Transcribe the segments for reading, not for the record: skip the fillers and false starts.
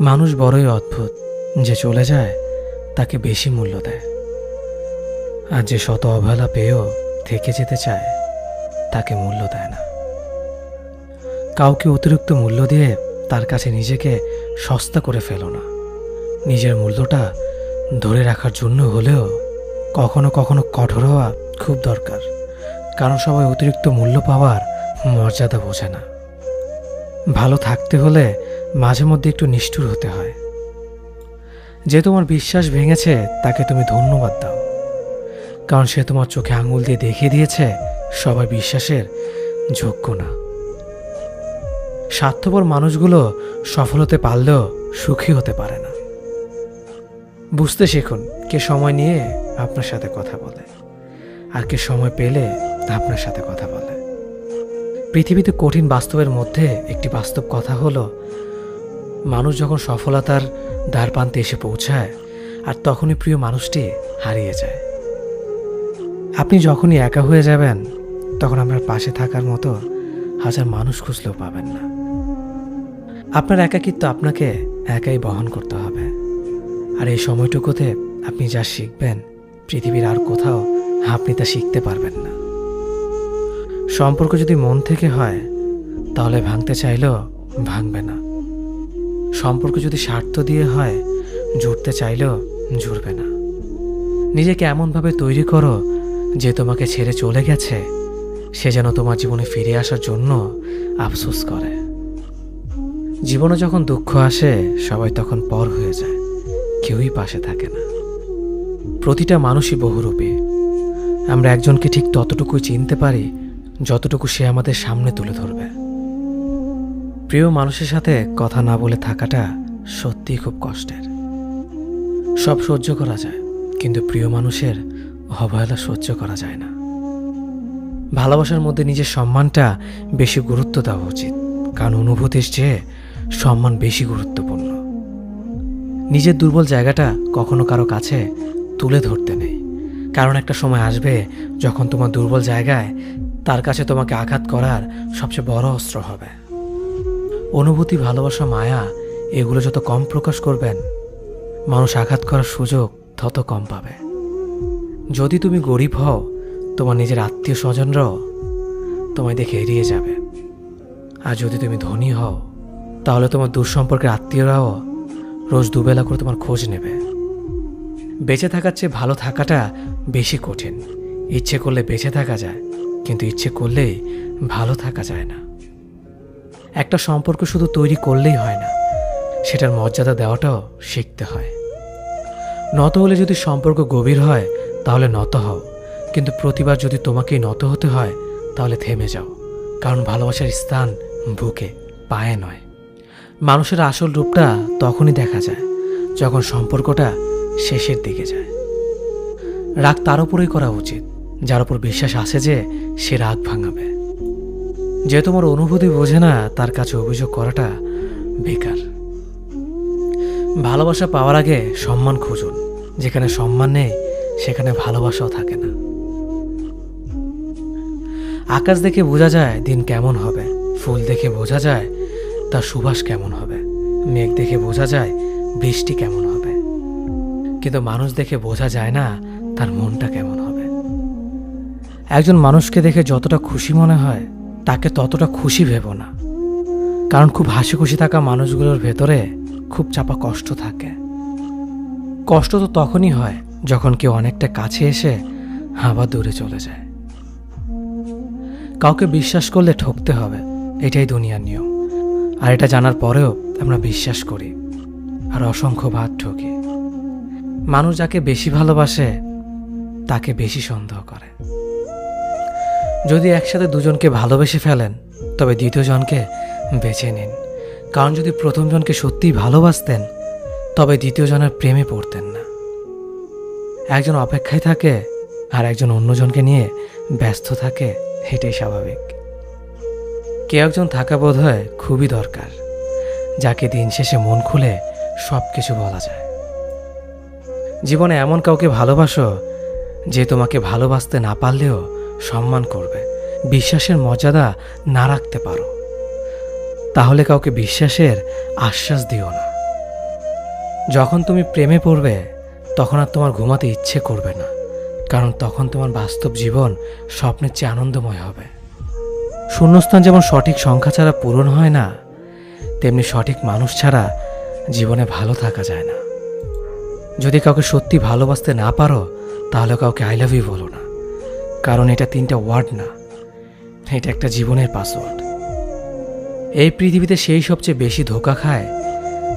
মানুষ বড়ই অদ্ভুত, যে চলে যায় তাকে বেশি মূল্য দেয়, আর যে শত অবহেলা পেয়েও থেকে যেতে চায় তাকে মূল্য দেয় না। কাউকে অতিরিক্ত মূল্য দিয়ে তার কাছে নিজেকে সস্তা করে ফেলো না। নিজের মূল্যটা ধরে রাখার জন্য হলেও কখনো কখনো কঠোর হওয়া খুব দরকার, কারণ সবাই অতিরিক্ত মূল্য পাওয়ার মর্যাদা বোঝে না। ভালো থাকতে হলে মাঝে মধ্যে একটু নিষ্ঠুর হতে হয়। যে তোমার বিশ্বাস ভেঙেছে তাকে তুমি ধন্যবাদ দাও, কারণ সে তোমার চোখে আঙুল দিয়ে দেখিয়ে দিয়েছে সবাই বিশ্বাসের যোগ্য না। স্বার্থপর মানুষগুলো সফল হতে পারলেও সুখী হতে পারে না। বুঝতে শিখুন কে সময় নিয়ে আপনার সাথে কথা বলে, আর কে সময় পেলে আপনার সাথে কথা বলে। পৃথিবীতে কঠিন বাস্তবের মধ্যে একটি বাস্তব কথা হলো, মানুষ যখন সফলতার দ্বারপ্রান্তে এসে পৌঁছায় আর তখনই প্রিয় মানুষটি হারিয়ে যায়। আপনি যখনই একা হয়ে যাবেন তখন আপনার পাশে থাকার মতো হাজার মানুষ খুঁজলেও পাবেন না। আপনার একাকিত্ব আপনাকে একাই বহন করতে হবে, আর এই সময়টুকুতে আপনি যা শিখবেন পৃথিবীর আর কোথাও আপনি তা শিখতে পারবেন না। সম্পর্ক যদি মন থেকে হয় তাহলে ভাঙতে চাইলেও ভাঙবে না। সম্পর্ক যদি স্বার্থ দিয়ে হয় জুড়তে চাইলেও জুড়বে না। নিজেকে এমনভাবে তৈরি করো যে তোমাকে ছেড়ে চলে গেছে সে যেন তোমার জীবনে ফিরে আসার জন্য আফসোস করে। জীবনে যখন দুঃখ আসে সবাই তখন পর হয়ে যায়, কেউই পাশে থাকে না। প্রতিটা মানুষই বহুরূপী। আমরা একজনকে ঠিক ততটুকুই চিনতে পারি যতটুকু সে আমাদের সামনে তুলে ধরবে। প্রিয় মানুষের সাথে কথা না বলে থাকাটা সত্যিই খুব কষ্টের। সব সহ্য করা যায়, কিন্তু প্রিয় মানুষের অবহেলা সহ্য করা যায় না। ভালোবাসার মধ্যে নিজের সম্মানটা বেশি গুরুত্ব দেওয়া উচিত, কারণ অনুভূতির চেয়ে সম্মান বেশি গুরুত্বপূর্ণ। নিজের দুর্বল জায়গাটা কখনো কারো কাছে তুলে ধরতে নেই, কারণ একটা সময় আসবে যখন তোমার দুর্বল জায়গায় তার কাছে তোমাকে আঘাত করার সবচেয়ে বড় অস্ত্র হবে। অনুভূতি, ভালোবাসা, মায়া এগুলো যত কম প্রকাশ করবেন মানুষ আঘাত করার সুযোগ তত কম পাবে। যদি তুমি গরিব হও তোমার নিজের আত্মীয় স্বজনরাও তোমায় দেখে এড়িয়ে যাবে, আর যদি তুমি ধনী হও তাহলে তোমার দূর সম্পর্কের আত্মীয়রাও রোজ দুবেলা করে তোমার খোঁজ নেবে। বেঁচে থাকার চেয়ে ভালো থাকাটা বেশি কঠিন। ইচ্ছে করলে বেঁচে থাকা যায়, কিন্তু ইচ্ছে করলেই ভালো থাকা যায় না। একটা সম্পর্ক শুধু তৈরি করলেই হয় না, সেটার মর্যাদা দেওয়াটাও শিখতে হয়। নত হলে যদি সম্পর্ক গভীর হয় তাহলে নত হও, কিন্তু প্রতিবার যদি তোমাকেই নত হতে হয় তাহলে থেমে যাও, কারণ ভালোবাসার স্থান বুকে, পায়ে নয়। মানুষের আসল রূপটা তখনই দেখা যায় যখন সম্পর্কটা শেষের দিকে যায়। রাগ তার উপরেই করা উচিত যার উপর বিশ্বাস আছে যে সে রাগ ভাঙাবে। যে তোমার অনুভূতি বোঝে না তার কাছে অভিযোগ করাটা বেকার। ভালোবাসা পাওয়ার আগে সম্মান খুঁজুন। যেখানে সম্মান নেই সেখানে ভালোবাসাও থাকে না। আকাশ দেখে বোঝা যায় দিন কেমন হবে, ফুল দেখে বোঝা যায় তার সুবাস কেমন হবে, মেঘ দেখে বোঝা যায় বৃষ্টি কেমন হবে, কিন্তু মানুষ দেখে বোঝা যায় না তার মনটা কেমন হবে। একজন মানুষকে দেখে যতটা খুশি মনে হয় তাকে ততটা খুশি ভেবো না, কারণ খুব হাসি খুশি থাকা মানুষগুলোর ভেতরে খুব চাপা কষ্ট থাকে। কষ্ট তো তখনই হয় যখন কেউ অনেকটা কাছে এসে আবার দূরে চলে যায়। কাউকে বিশ্বাস করলে ঠকতে হবে, এটাই দুনিয়ার নিয়ম। আর এটা জানার পরেও আমরা বিশ্বাস করি আর অসংখ্য বার ঠকি। মানুষ যাকে বেশি ভালোবাসে তাকে বেশি সন্দেহ করে। যদি একসাথে দুজনকে ভালোবেসে ফেলেন তবে দ্বিতীয় জনকে বেছে নিন, কারণ যদি প্রথম জনকে সত্যিই ভালোবাসতেন তবে দ্বিতীয় জনের প্রেমে পড়তেন না। একজন অপেক্ষায় থাকে আর একজন অন্যজনকে নিয়ে ব্যস্ত থাকে, এটাই স্বাভাবিক। কেউ একজন থাকা বোধ হয় খুবই দরকার, যাকে দিন শেষে মন খুলে সব কিছু বলা যায়। জীবনে এমন কাউকে ভালোবাসো যে তোমাকে ভালোবাসতে না পারলেও সম্মান করবে, বিশ্বাসের মর্যাদা না রাখতে পারো তাহলে কাউকে বিশ্বাসের আশ্বাস দিও না, যখন তুমি প্রেমে পড়বে তখন আর তোমার ঘুমাতে ইচ্ছে করবে না, কারণ তখন তোমার বাস্তব জীবন স্বপ্নের চেয়ে আনন্দময় হবে। শূন্যস্থান যেমন সঠিক সংখ্যা ছাড়া পূরণ হয় না, তেমনি সঠিক মানুষ ছাড়া জীবনে ভালো থাকা যায় না। যদি কাউকে সত্যি ভালোবাসতে না পারো, তাহলে কাউকে আই লাভ ইউ বলো না, কারণ এটা 3টা ওয়ার্ড না, এটা একটা জীবনের পাসওয়ার্ড। এই পৃথিবীতে সেই সবচেয়ে বেশি ধোঁকা খায়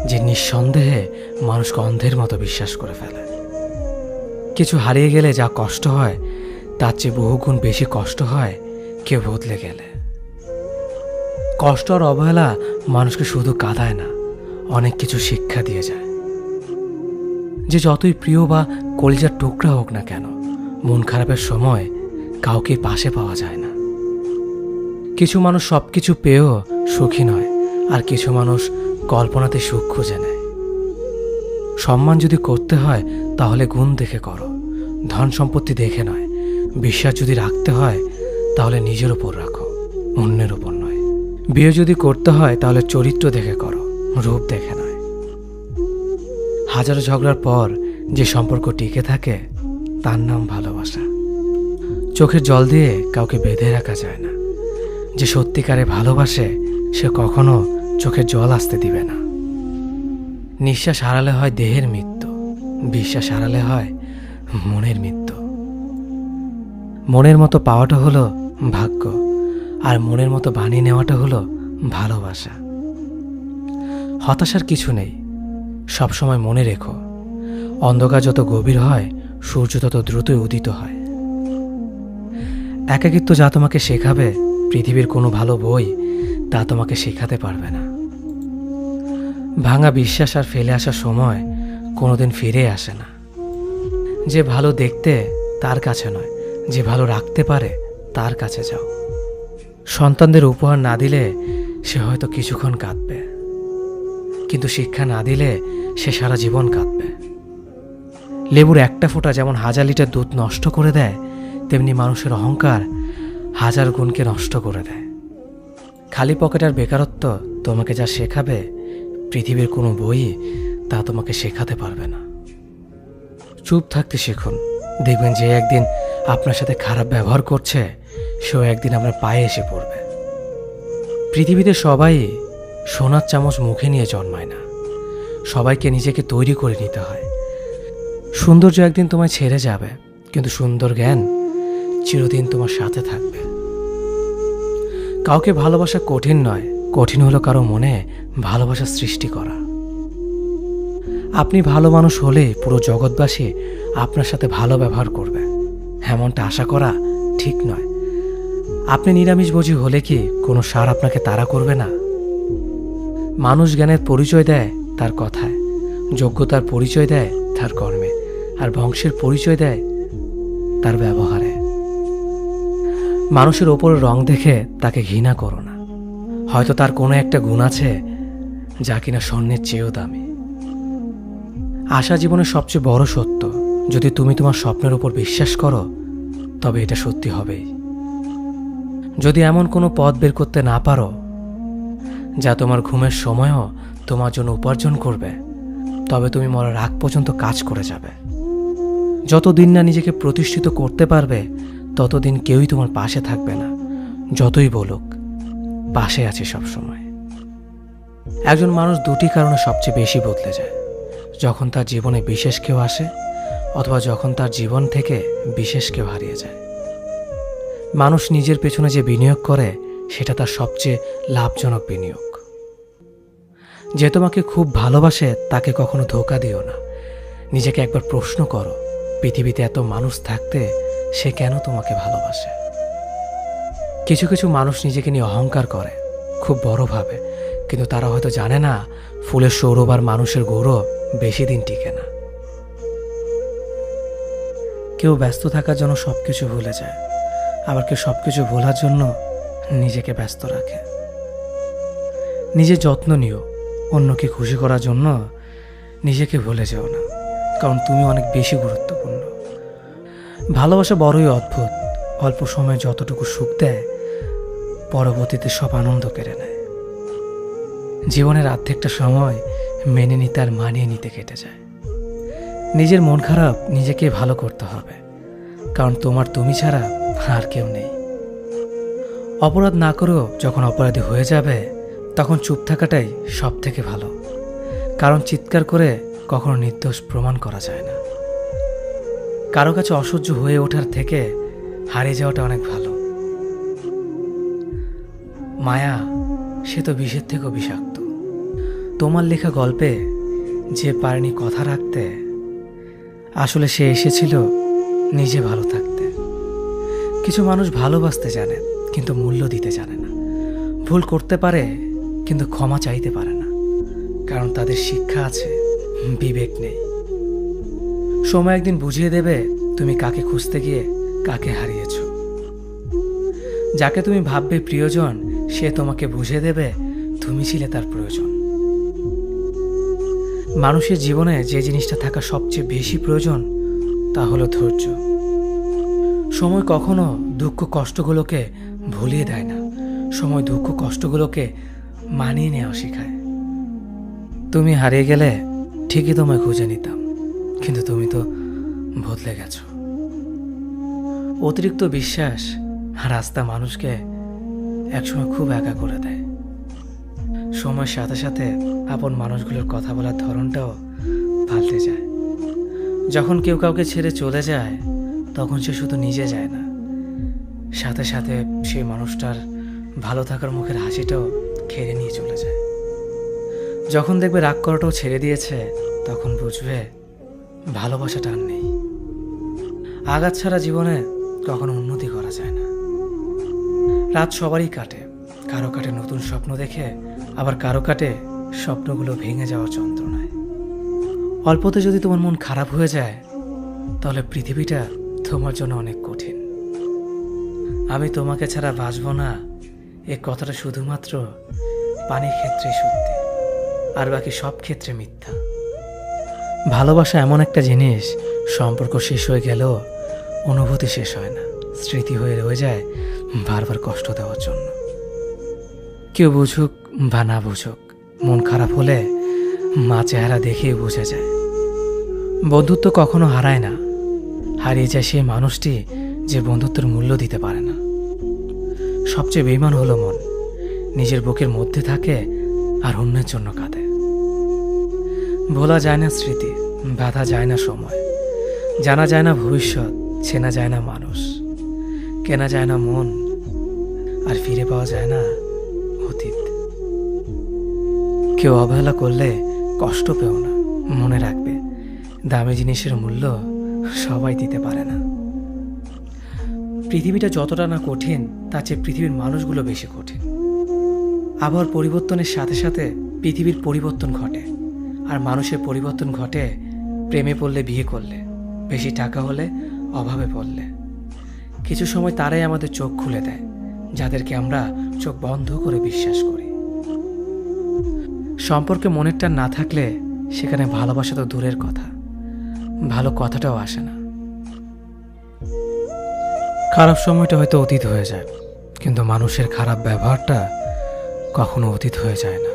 যে নিঃসন্দেহে মানুষকে অন্ধের মতো বিশ্বাস করে ফেলে। কিছু হারিয়ে গেলে যা কষ্ট হয় তার চেয়ে বহুগুণ বেশি কষ্ট হয় কেউ বদলে গেলে। কষ্ট আর অবহেলা মানুষকে শুধু কাঁদায় না, অনেক কিছু শিক্ষা দিয়ে যায়। যে যতই প্রিয় বা কলিজার টুকরা হোক না কেন, মন খারাপের সময় কাউকে পাশে পাওয়া যায় না। কিছু মানুষ সব কিছু পেয়েও সুখী নয়, আর কিছু মানুষ কল্পনাতে সুখ খুঁজে নেয়। সম্মান যদি করতে হয় তাহলে গুণ দেখে করো, ধন সম্পত্তি দেখে নয়। বিশ্বাস যদি রাখতে হয় তাহলে নিজের ওপর রাখো, অন্যের ওপর নয়। বিয়ে যদি করতে হয় তাহলে চরিত্র দেখে করো, রূপ দেখে নয়। হাজারো ঝগড়ার পর যে সম্পর্ক টিকে থাকে তার নাম ভালোবাসা। চোখের জল দিয়ে কাউকে বেঁধে রাখা যায় না। যে সত্যিকারে ভালোবাসে সে কখনো চোখের জল আসতে দিবে না। নিঃশ্বাস হারালে হয় দেহের মৃত্যু, বিশ্বাস হারালে হয় মনের মৃত্যু। মনের মতো পাওয়াটা হলো ভাগ্য, আর মনের মতো বানিয়ে নেওয়াটা হলো ভালোবাসা। হতাশার কিছু নেই, সবসময় মনে রেখো, অন্ধকার যত গভীর হয় সূর্য তত দ্রুতই উদিত হয়। একাকিত্ব যা তোমাকে শেখাবে পৃথিবীর কোনো ভালো বই তা তোমাকে শেখাতে পারবে না। ভাঙা বিশ্বাস আর ফেলে আসার সময় কোনোদিন ফিরে আসে না। যে ভালো দেখতে তার কাছে নয়, যে ভালো রাখতে পারে তার কাছে যাও। সন্তানদের উপহার না দিলে সে হয়তো কিছুক্ষণ কাঁদবে, কিন্তু শিক্ষা না দিলে সে সারা জীবন কাঁদবে। লেবুর একটা ফোঁটা যেমন 1000 লিটার দুধ নষ্ট করে দেয়, তেমনি মানুষের অহংকার 1000 গুণকে নষ্ট করে দেয়। খালি পকেট আর বেকারত্ব তোমাকে যা শেখাবে পৃথিবীর কোনো বই তা তোমাকে শেখাতে পারবে না। চুপ থাকতে শিখুন, দেখবেন যে একদিন আপনার সাথে খারাপ ব্যবহার করছে সেও একদিন আপনার পায়ে এসে পড়বে। পৃথিবীতে সবাই সোনার চামচ মুখে নিয়ে জন্মায় না, সবাইকে নিজেকে তৈরি করে নিতে হয়। সৌন্দর্য একদিন তোমায় ছেড়ে যাবে, কিন্তু সুন্দর জ্ঞান চিরদিন তোমার সাথে থাকবে। কাউকে ভালোবাসা কঠিন নয়, কঠিন হলো কারো মনে ভালোবাসা সৃষ্টি করা। আপনি ভালো মানুষ হলে পুরো জগৎবাসী আপনার সাথে ভালো ব্যবহার করবে, এমনটা আশা করা ঠিক নয়। আপনি নিরামিষভোজী হলে কি কোনো সার আপনাকে তাড়া করবে না? মানুষ জ্ঞানের পরিচয় দেয় তার কথায়, যোগ্যতার পরিচয় দেয় তার কর্মে, আর বংশের পরিচয় দেয় তার ব্যবহারে। মানুষের ওপরের রং দেখে তাকে ঘৃণা করো না, হয়তো তার কোনো একটা গুণ আছে যা কিনা স্বর্ণের চেয়েও দামি। আশা জীবনের সবচেয়ে বড় সত্য। যদি তুমি তোমার স্বপ্নের উপর বিশ্বাস করো তবে এটা সত্যি হবেই। যদি এমন কোনো পথ বের করতে না পারো যা তোমার ঘুমের সময়ও তোমার জন্য উপার্জন করবে, তবে তুমি মরার আগ পর্যন্ত কাজ করে যাবে। যতদিন না নিজেকে প্রতিষ্ঠিত করতে পারবে ততদিন কেউই তোমার পাশে থাকবে না, যতই বলুক পাশে আছে সবসময়। একজন মানুষ দুটি কারণে সবচেয়ে বেশি বদলে যায়: যখন তার জীবনে বিশেষ কেউ আসে, অথবা যখন তার জীবন থেকে বিশেষ কেউ হারিয়ে যায়। মানুষ নিজের পেছনে যে বিনিয়োগ করে সেটা তার সবচেয়ে লাভজনক বিনিয়োগ। যে তোমাকে খুব ভালোবাসে তাকে কখনো ধোঁকা দিও না। নিজেকে একবার প্রশ্ন করো, পৃথিবীতে এত মানুষ থাকতে সে কেন তোমাকে ভালোবাসে? কিছু কিছু মানুষ নিজেকে নিয়ে অহংকার করে, খুব বড় ভাবে, কিন্তু তারা হয়তো জানে না ফুলের সৌরভ আর মানুষের গৌরব বেশি দিন টিকে না। কেউ ব্যস্ত থাকার জন্য সবকিছু ভুলে যায়, আবার কেউ সবকিছু ভোলার জন্য নিজেকে ব্যস্ত রাখে। নিজের যত্ন নিও, অন্যকে খুশি করার জন্য নিজেকে ভুলে যেও না, কারণ তুমি অনেক বেশি গুরুত্বপূর্ণ। ভালোবাসা বড়ই অদ্ভুত, অল্প সময়ে যতটুকু সুখ দেয় পরবর্তীতে সব আনন্দ কেড়ে নেয়। জীবনের অর্ধেকটা সময় মেনে নিতে আর মানিয়ে নিতে কেটে যায়। নিজের মন খারাপ নিজেকে ভালো করতে হবে, কারণ তোমার তুমি ছাড়া আর কেউ নেই। অপরাধ না করেও যখন অপরাধী হয়ে যাবে তখন চুপ থাকাটাই সব থেকে ভালো, কারণ চিৎকার করে কখনো নির্দোষ প্রমাণ করা যায় না। কারো কাছে অসহ্য হয়ে ওঠার থেকে হারিয়ে যাওয়াটা অনেক ভালো। মায়া সে তো বিষের থেকেও বিষাক্ত। তোমার লেখা গল্পে যে পারেনি কথা রাখতে, আসলে সে এসেছিল নিজে ভালো থাকতে। কিছু মানুষ ভালোবাসতে জানে কিন্তু মূল্য দিতে জানে না। ভুল করতে পারে কিন্তু ক্ষমা চাইতে পারে না, কারণ তাদের শিক্ষা আছে, বিবেক নেই। সময় একদিন বুঝিয়ে দেবে তুমি কাকে খুঁজতে গিয়ে কাকে হারিয়েছ। যাকে তুমি ভাববে প্রিয়জন, সে তোমাকে বুঝিয়ে দেবে তুমি ছিলে তার প্রয়োজন। মানুষের জীবনে যে জিনিসটা থাকা সবচেয়ে বেশি প্রয়োজন তা হলো ধৈর্য। সময় কখনো দুঃখ কষ্টগুলোকে ভুলিয়ে দেয় না, সময় দুঃখ কষ্টগুলোকে মানিয়ে নেওয়া শেখায়। তুমি হারিয়ে গেলে ঠিকই তোমায় খুঁজে নিতাম, কিন্তু তুমি তো বদলে গেছো। অতিরিক্ত বিশ্বাস আর আস্থা মানুষকে একসময় খুব একা করে দেয়। সময়ের সাথে সাথে আপন মানুষগুলোর কথা বলার ধরনটাও পাল্টে যায়। যখন কেউ কাউকে ছেড়ে চলে যায় তখন সে শুধু নিজে যায় না, সাথে সাথে সেই মানুষটার ভালো থাকার মুখের হাসিটাও খেয়ে নিয়ে চলে যায়। যখন দেখবে রাগ করাটাও ছেড়ে দিয়েছে তখন বুঝবে ভালোবাসাটা আর নেই। আঘাত ছাড়া জীবনে কখনো উন্নতি করা যায় না। রাত সবারই কাটে, কারো কাটে নতুন স্বপ্ন দেখে, আবার কারো কাটে স্বপ্নগুলো ভেঙে যাওয়ার যন্ত্রণায়। অল্পতে যদি তোমার মন খারাপ হয়ে যায় তাহলে পৃথিবীটা তোমার জন্য অনেক কঠিন। আমি তোমাকে ছাড়া বাঁচব না, এ কথাটা শুধুমাত্র পানির ক্ষেত্রে সত্যি, আর বাকি সব ক্ষেত্রে মিথ্যা। ভালোবাসা এমন একটা জিনিস, সম্পর্ক শেষ হয়ে গেলেও অনুভূতি শেষ হয় না, স্মৃতি হয়ে রয়ে যায় বারবার কষ্ট দেওয়ার জন্য। কেউ বুঝুক বা না বুঝুক, মন খারাপ হলে মা চেহারা দেখেই বুঝে যায়। বন্ধুত্ব কখনো হারায় না, হারিয়ে যায় সেই মানুষটি যে বন্ধুত্বের মূল্য দিতে পারে না। সবচেয়ে বেঈমান হলো মন, নিজের বুকের মধ্যে থাকে আর অন্যের জন্য কাঁদে। ভোলা যায় না স্মৃতি, বাধা যায় না সময়, জানা যায় না ভবিষ্যৎ, চেনা যায় না মানুষ, কেনা যায় না মন, আর ফিরে পাওয়া যায় না অতীত। কেউ অবহেলা করলে কষ্ট পেও না, মনে রাখবে দামি জিনিসের মূল্য সবাই দিতে পারে না। পৃথিবীটা যতটা না কঠিন তার চেয়ে পৃথিবীর মানুষগুলো বেশি কঠিন। আবহাওয়ার পরিবর্তনের সাথে সাথে পৃথিবীর পরিবর্তন ঘটে, আর মানুষের পরিবর্তন ঘটে প্রেমে পড়লে, বিয়ে করলে, বেশি টাকা হলে, অভাবে পড়লে। কিছু সময় তারাই আমাদের চোখ খুলে দেয়, যাদেরকে আমরা চোখ বন্ধ করে বিশ্বাস করি। সম্পর্কে মনের টান না থাকলে সেখানে ভালোবাসা তো দূরের কথা, ভালো কথাটাও আসে না। খারাপ সময়টা হয়তো অতীত হয়ে যায়, কিন্তু মানুষের খারাপ ব্যবহারটা কখনো অতীত হয়ে যায় না।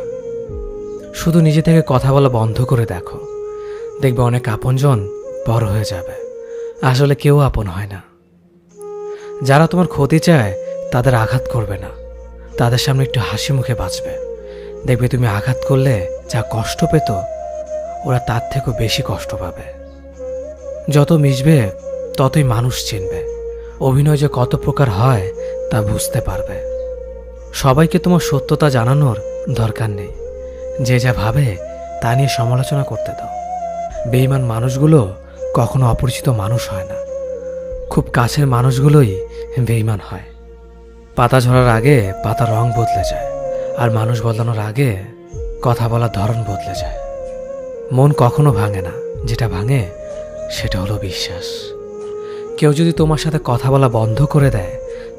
শুধু নিজে থেকে কথা বলা বন্ধ করে দেখো, দেখবে অনেক আপনজন বড় হয়ে যাবে। আসলে কেউ আপন হয় না। যারা তোমার ক্ষতি চায় তাদের আঘাত করবে না, তাদের সামনে একটু হাসি মুখে বাঁচবে। দেখবে তুমি আঘাত করলে যা কষ্ট পেত ওরা তার থেকেও বেশি কষ্ট পাবে। যত মিশবে ততই মানুষ চিনবে, অভিনয় যে কত প্রকার হয় তা বুঝতে পারবে। সবাইকে তোমার সত্যতা জানানোর দরকার নেই, যে যা ভাবে তা নিয়ে সমালোচনা করতে দাও। বেঈমান মানুষগুলো কখনো অপরিচিত মানুষ হয় না, খুব কাছের মানুষগুলোই বেঈমান হয়। পাতা ঝরার আগে পাতার রং বদলে যায়, আর মানুষ বদলানোর আগে কথা বলার ধরন বদলে যায়। মন কখনো ভাঙে না, যেটা ভাঙে সেটা হলো বিশ্বাস। কেউ যদি তোমার সাথে কথা বলা বন্ধ করে দেয়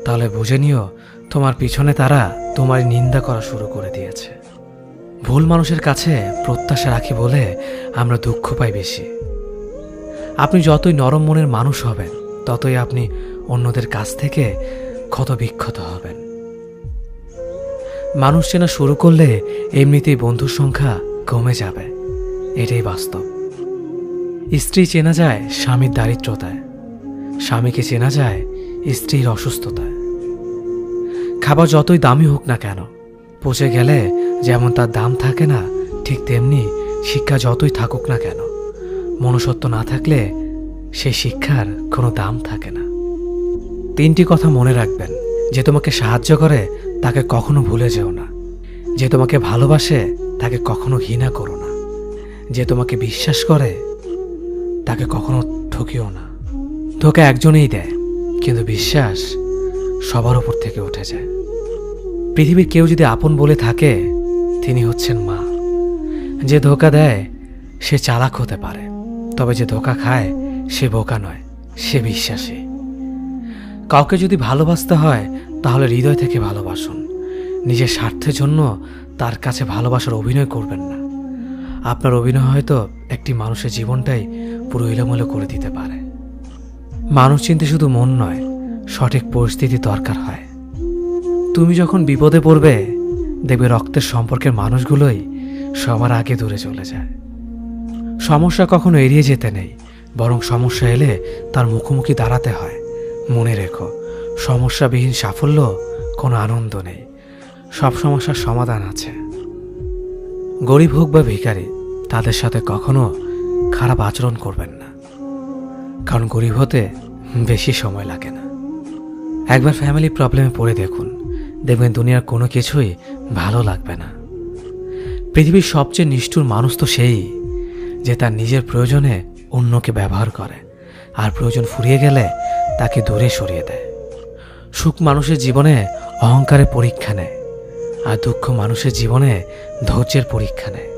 তাহলে বুঝে নিও তোমার পিছনে তারা তোমার নিন্দা করা শুরু করে দিয়েছে। ভুল মানুষের কাছে প্রত্যাশা রাখি বলে আমরা দুঃখ পাই বেশি। আপনি যতই নরম মনের মানুষ হবেন ততই আপনি অন্যদের কাছ থেকে ক্ষত বিক্ষত হবেন। মানুষ চেনা শুরু করলে এমনিতেই বন্ধুর সংখ্যা কমে যাবে, এটাই বাস্তব। স্ত্রী চেনা যায় স্বামীর দারিদ্রতায়, স্বামীকে চেনা যায় স্ত্রীর অসুস্থতায়। খাবার যতই দামি হোক না কেন, পচে গেলে যেমন তার দাম থাকে না, ঠিক তেমনি শিক্ষা যতই থাকুক না কেন, মনুষ্যত্ব না থাকলে সেই শিক্ষার কোনো দাম থাকে না। 3টি কথা মনে রাখবেন। যে তোমাকে সাহায্য করে তাকে কখনো ভুলে যেও না। যে তোমাকে ভালোবাসে তাকে কখনো ঘৃণা করো না। যে তোমাকে বিশ্বাস করে তাকে কখনো ঠকিও না। ধোঁকা একজনেই দেয়, কিন্তু বিশ্বাস সবার উপর থেকে উঠে যায়। পৃথিবীর কেউ যদি আপন বলে থাকে, তিনি হচ্ছেন মা। যে ধোঁকা দেয় সে চালাক হতে পারে, তবে যে ধোঁকা খায় সে বোকা নয়, সে বিশ্বাসী। কাউকে যদি ভালোবাসতে হয় তাহলে হৃদয় থেকে ভালোবাসুন। নিজের স্বার্থের জন্য তার কাছে ভালোবাসার অভিনয় করবেন না। আপনার অভিনয় হয়তো একটি মানুষের জীবনটাই পুরো এলোমেলো করে দিতে পারে। মানুষ চিনতে শুধু মন নয়, সঠিক পরিস্থিতি দরকার হয়। তুমি যখন বিপদে পড়বে, দেখবে রক্তের সম্পর্কের মানুষগুলোই সবার আগে দূরে চলে যায়। সমস্যা কখনো এড়িয়ে যেতে নেই, বরং সমস্যা এলে তার মুখোমুখি দাঁড়াতে হয়। মনে রেখো, সমস্যাবিহীন সাফল্য কোনো আনন্দ নেই। সব সমস্যার সমাধান আছে। গরিব হোক বা ভিখারি, তাদের সাথে কখনো খারাপ আচরণ করবেন না, কারণ গরিব হতে বেশি সময় লাগে না। একবার ফ্যামিলি প্রবলেমে পড়ে দেখুন, দেখবেন দুনিয়ার কোনো কিছুই ভালো লাগবে না। পৃথিবীর সবচেয়ে নিষ্ঠুর মানুষ তো সেই, যে তার নিজের প্রয়োজনে অন্যকে ব্যবহার করে, আর প্রয়োজন ফুরিয়ে গেলে তাকে দূরে সরিয়ে দেয়। সুখ মানুষের জীবনে অহংকারের পরীক্ষা নেয়, আর দুঃখ মানুষের জীবনে ধৈর্যের পরীক্ষা নেয়।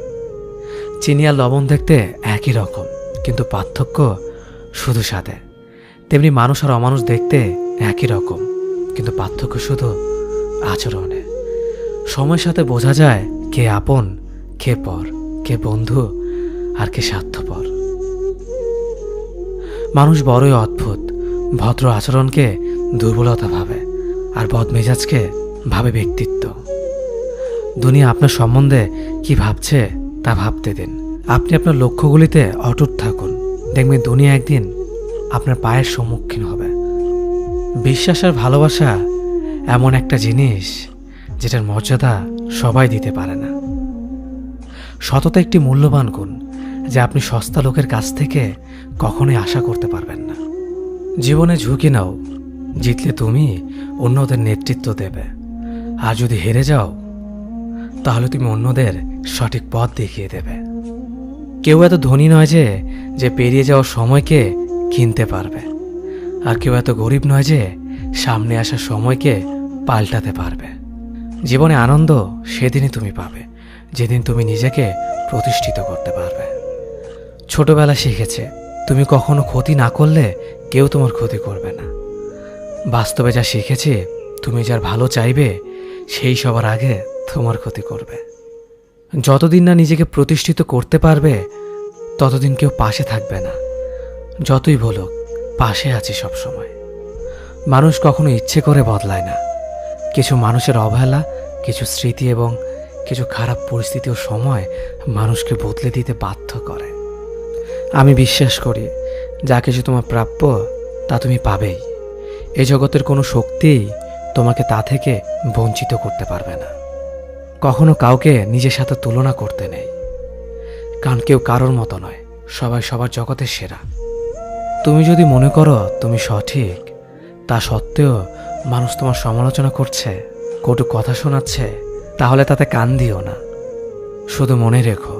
চিনি আর লবণ দেখতে একই রকম, কিন্তু পার্থক্য শুধু স্বাদে। তেমনি মানুষ আর অমানুষ দেখতে একই রকম, কিন্তু পার্থক্য শুধু আচরণে। সময়ের সাথে বোঝা যায় কে আপন, কে পর, কে বন্ধু আর কে স্বার্থপর। মানুষ বড়ই অদ্ভুত। ভদ্র আচরণকে দুর্বলতা ভাবে, আর বদমেজাজকে ভাবে ব্যক্তিত্ব। দুনিয়া আপনার সম্বন্ধে কি ভাবছে তা ভাবতে দিন। আপনি আপনার লক্ষ্যগুলিতে অটুট থাকুন, দেখবেন দুনিয়া একদিন আপনার পায়ের সম্মুখীন হবে। বিশ্বাস আর ভালোবাসা এমন একটা জিনিস যেটার মর্যাদা সবাই দিতে পারে না। সততা একটি মূল্যবান গুণ, যা আপনি সস্তা লোকের কাছ থেকে কখনোই আশা করতে পারবেন না। জীবনে ঝুঁকি নাও। জিতলে তুমি অন্যদের নেতৃত্ব দেবে, আর যদি হেরে যাও তাহলে তুমি অন্যদের সঠিক পথ দেখিয়ে দেবে। কেউ এত ধনী নয় যে পেরিয়ে যাওয়ার সময়কে কিনতে পারবে, আর কেউ এত গরিব নয় যে সামনে আসা সময়কে পাল্টাতে পারবে। জীবনে আনন্দ সেদিনই তুমি পাবে, যেদিন তুমি নিজেকে প্রতিষ্ঠিত করতে পারবে। ছোটবেলা শিখেছে, তুমি কখনো ক্ষতি না করলে কেউ তোমার ক্ষতি করবে না। বাস্তবে যা শিখেছি, তুমি যার ভালো চাইবে সেই সবার আগে তোমার ক্ষতি করবে। যতদিন না নিজেকে প্রতিষ্ঠিত করতে পারবে, ততদিন কেউ পাশে থাকবে না। যতই বলুক, পাশে আছি সবসময়। মানুষ কখনো ইচ্ছে করে বদলায় না। কিছু মানুষের অবহেলা, কিছু স্মৃতি এবং কিছু খারাপ পরিস্থিতি ও সময় মানুষকে বদলে দিতে বাধ্য করে। আমি বিশ্বাস করি, যা কিছু তোমার প্রাপ্য তা তুমি পাবেই। এই জগতের কোনো শক্তিই তোমাকে তা থেকে বঞ্চিত করতে পারবে না। কখনো কাউকে নিজের সাথে তুলনা করতে নেই, কারণ কেউ কারোর মতো নয়, সবাই সবার জগতের সেরা। তুমি যদি মনে করো তুমি সঠিক, তা সত্ত্বেও মানুষ তোমার সমালোচনা করছে, কটু কথা শোনাচ্ছে, তাহলে তাতে কান দিও না। শুধু মনে রেখো,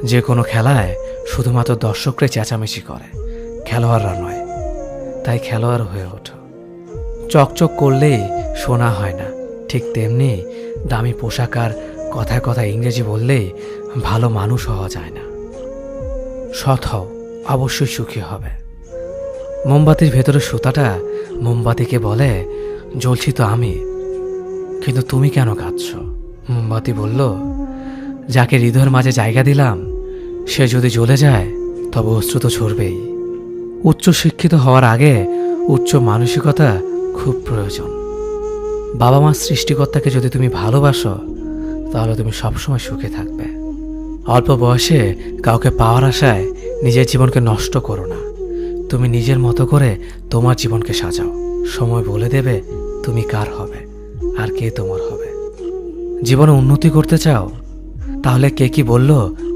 যে কোনো খেলায় শুধুমাত্র দর্শকরাই চেঁচামেচি করে, খেলোয়াড়রা নয়। তাই খেলোয়াড় হয়ে ওঠো। চকচক করলেই শোনা হয় না, ঠিক তেমনি দামি পোশাক আর কথায় কথায় ইংরেজি বললেই ভালো মানুষ হওয়া যায় না। সৎ হও, অবশ্যই সুখী হবে। মোমবাতির ভেতরে সুতাটা মোমবাতিকে বলে, জ্বলছি তো আমি, কিন্তু তুমি কেন কাঁদছ? মোমবাতি বলল, যাকে হৃদয়ের মাঝে জায়গা দিলাম সে যদি জ্বলে যায় তবে অশ্রু তো ঝরবেই। উচ্চ শিক্ষিত হওয়ার আগে উচ্চ মানসিকতা খুব প্রয়োজন। বাবা মার সৃষ্টিকর্তাকে যদি তুমি ভালোবাসো, তাহলে তুমি সবসময় সুখে থাকবে। অল্প বয়সে কাউকে পাওয়ার আশায় নিজের জীবনকে নষ্ট করো না। তুমি নিজের মতো করে তোমার জীবনকে সাজাও। সময় বলে দেবে তুমি কার হবে আর কে তোমার হবে। জীবনে উন্নতি করতে চাও? তাহলে কে কি বলল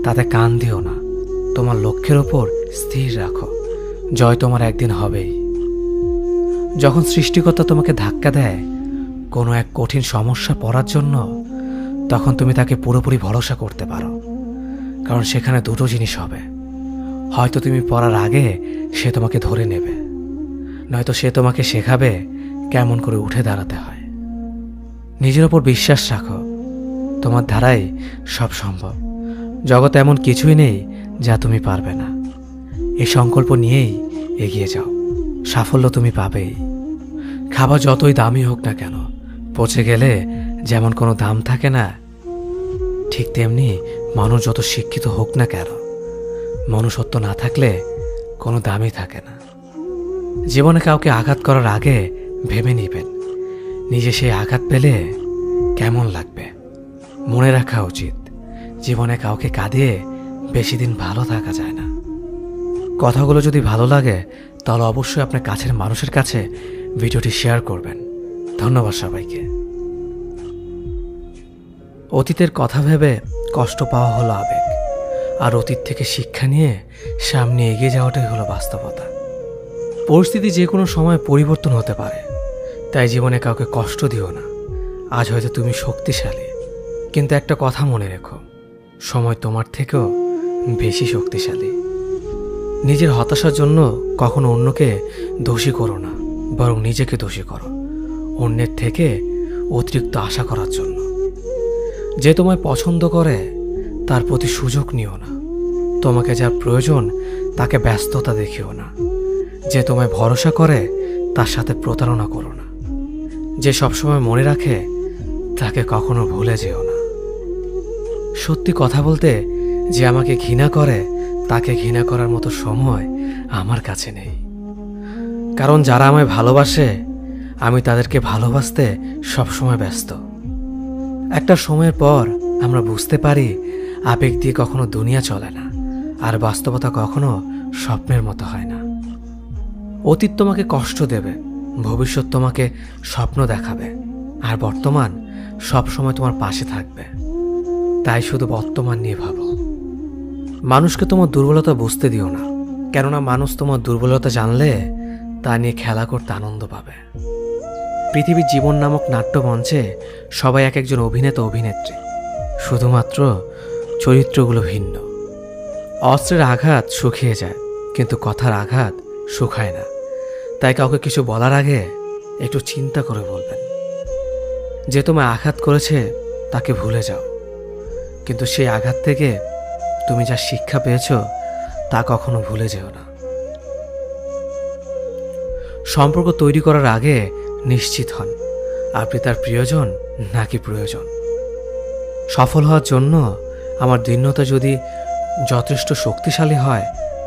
তাতে কান দিও না। তোমার লক্ষ্যের ওপর স্থির রাখো। জয় তোমার একদিন হবেই। যখন সৃষ্টিকর্তা তোমাকে ধাক্কা দেয় কোনো এক কঠিন সমস্যা পড়ার জন্য, তখন তুমি তাকে পুরোপুরি ভরসা করতে পারো। কারণ সেখানে দুটো জিনিস হবে, হয়তো তুমি পড়ার আগে সে তোমাকে ধরে নেবে, নয়তো সে তোমাকে শেখাবে কেমন করে উঠে দাঁড়াতে হয়। নিজের ওপর বিশ্বাস রাখো, তোমার দ্বারাই সব সম্ভব। জগতে এমন কিছুই নেই যা তুমি পারবে না। এই সংকল্প নিয়েই এগিয়ে যাও, সাফল্য তুমি পাবেই। খাবার যতই দামি হোক না কেন, পচে গেলে যেমন কোনো দাম থাকে না, ঠিক তেমনি মানুষ যত শিক্ষিত হোক না কেন, মনুষ্যত্ব না থাকলে কোনো দামই থাকে না। জীবনে কাউকে আঘাত করার আগে ভেবে নিবেন নিজে সেই আঘাত পেলে কেমন লাগবে। মনে রাখা উচিত, জীবনে কাউকে কাঁদিয়ে বেশি দিন ভালো থাকা যায় না। কথাগুলো যদি ভালো লাগে তাহলে অবশ্যই আপনার কাছের মানুষের কাছে ভিডিওটি শেয়ার করবেন। ধন্যবাদ সবাইকে। অতীতের কথা ভেবে কষ্ট পাওয়া হলো আবেগ, আর অতীত থেকে শিক্ষা নিয়ে সামনে এগিয়ে যাওয়াটাই হলো বাস্তবতা। পরিস্থিতি যে কোনো সময় পরিবর্তন হতে পারে, তাই জীবনে কাউকে কষ্ট দিও না। আজ হয়তো তুমি শক্তিশালী, কিন্তু একটা কথা মনে রেখো, সময় তোমার থেকেও বেশি শক্তিশালী। নিজের হতাশার জন্য কখনো অন্যকে দোষী করো না, বরং নিজেকে দোষী করো অন্যের থেকে অতিরিক্ত আশা করার জন্য। যে তোমায় পছন্দ করে তার প্রতি সুযোগ নিও না। তোমাকে যার প্রয়োজন তাকে ব্যস্ততা দেখিও না। যে তোমায় ভরসা করে তার সাথে প্রতারণা করো না। যে সবসময় মনে রাখে তাকে কখনো ভুলে যেও না। সত্যি কথা বলতে, যে আমাকে ঘৃণা করে তাকে ঘৃণা করার মতো সময় আমার কাছে নেই। কারণ যারা আমায় ভালোবাসে আমি তাদেরকে ভালোবাসতে সবসময় ব্যস্ত। একটা সময়ের পর আমরা বুঝতে পারি আবেগ দিয়ে কখনো দুনিয়া চলে না, আর বাস্তবতা কখনো স্বপ্নের মতো হয় না। অতীত তোমাকে কষ্ট দেবে, ভবিষ্যৎ তোমাকে স্বপ্ন দেখাবে, আর বর্তমান সবসময় তোমার পাশে থাকবে। তাই শুধু বর্তমান নিয়ে ভাবো। মানুষকে তোমার দুর্বলতা বুঝতে দিও না, কেননা মানুষ তোমার দুর্বলতা জানলে তা নিয়ে খেলা করতে আনন্দ পাবে। পৃথিবীর জীবন নামক নাট্যমঞ্চে সবাই এক একজন অভিনেতা অভিনেত্রী, শুধুমাত্র চরিত্রগুলো ভিন্ন। অস্ত্রের আঘাত শুকিয়ে যায়, কিন্তু কথার আঘাত শুকায় না। তাই কাউকে কিছু বলার আগে একটু চিন্তা করে বলবেন। যে তোমায় আঘাত করেছে তাকে ভুলে যাও, কিন্তু সেই আঘাত থেকে তুমি যা শিক্ষা পেয়েছ তা কখনো ভুলে যেও না। সম্পর্ক তৈরি করার আগে নিশ্চিত হন আপনি তার প্রিয়জন নাকি প্রয়োজন। সফল হওয়ার জন্য আমার দৃঢ়তা যদি যথেষ্ট শক্তিশালী হয়,